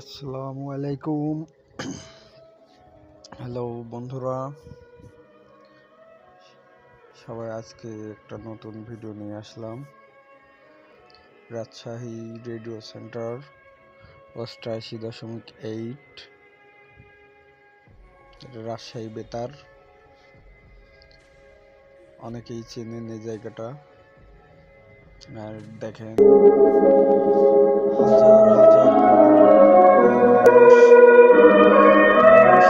আসসালামু আলাইকুম। হ্যালো বন্ধুরা, সবাই আজকে একটা নতুন ভিডিও নিয়ে আসলাম। রাজশাহী রেডিও সেন্টার 88.8, রাজশাহী বেতার। অনেকেই চেনেন এই জায়গাটা। আর দেখেন হাজার হাজার মহিষ এবং ভেড়া।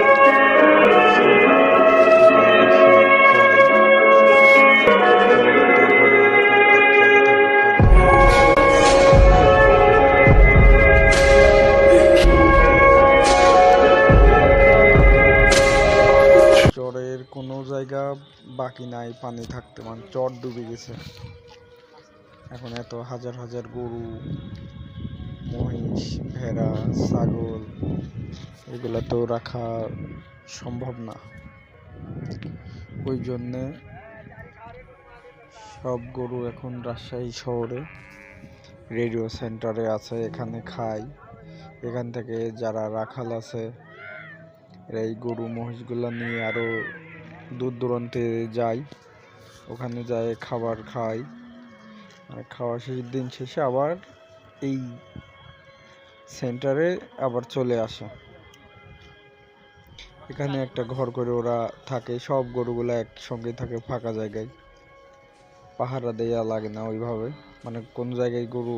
এটা রাজশাহীর চরে চরের তারপরে এরকম দেখতে থাকুক পরে। চরের কোনো জায়গা বাকি নাই পানি থাকতে, মানে চর ডুবে গেছে। এখন এত হাজার হাজার গরু, মহিষ, ভেড়া, ছাগল এগুলা তো রাখা সম্ভব না। ওই জন্যে সব গরু এখন রাজশাহী শহরে রেডিও সেন্টারে আছে, এখানে খায়। এখান থেকে যারা রাখাল আছে এই গরু মহিষগুলা নিয়ে আরো দূর দূরান্তে যায়, ওখানে যায় খাবার খায়। আর খাওয়া দিন শেষে আবার এই সেন্টারে আবার চলে আসে। এখানে একটা ঘর করে ওরা থাকে, সব গরুগুলা একসঙ্গে থাকে ফাঁকা জায়গায়, পাহারা দেয়া লাগে না ওইভাবে। মানে কোন জায়গায় গরু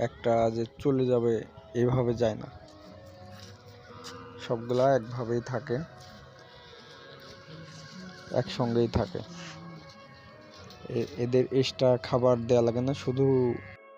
একটা যে চলে যাবে এইভাবে যায় না, সবগুলা একভাবেই থাকে, একসঙ্গেই থাকে। এদের এক্সট্রা খাবার দেয়া লাগে না, শুধু